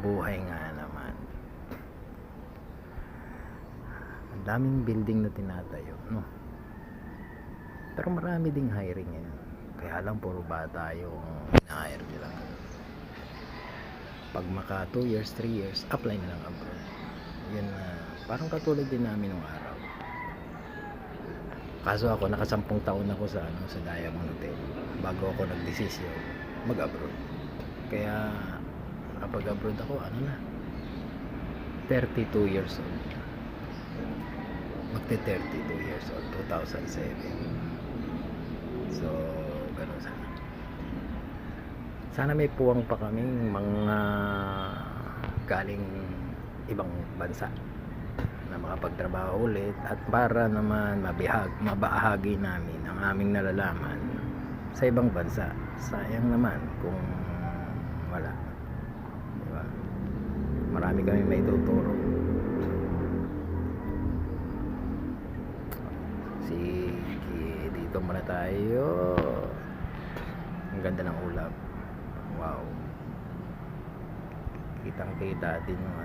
buhay nga naman. Ang daming building na tinatayo, no? Pero marami ding hiring ngayon. Kaya lang puro bata yung hina-hire nila. Pag maka 2 years, 3 years, apply na lang abroad. Yun na, parang katulad din namin nung araw. Kaso ako, nakasampung taon ako sa Diamond Hotel bago ako nagdesisyon mag-abroad. Kaya kapag abroad ako, 32 years old. Magte 32 years old, 2007. So, ganun sana. Sana may puwang pa kaming mga galing ibang bansa na makapagtrabaho ulit at para naman mabahagi namin ang aming nalalaman sa ibang bansa. Sayang naman kung wala, diba? Marami kami may tuturo. Sige, dito muna tayo. Ang ganda ng ulap. Wow, kitang kita din yung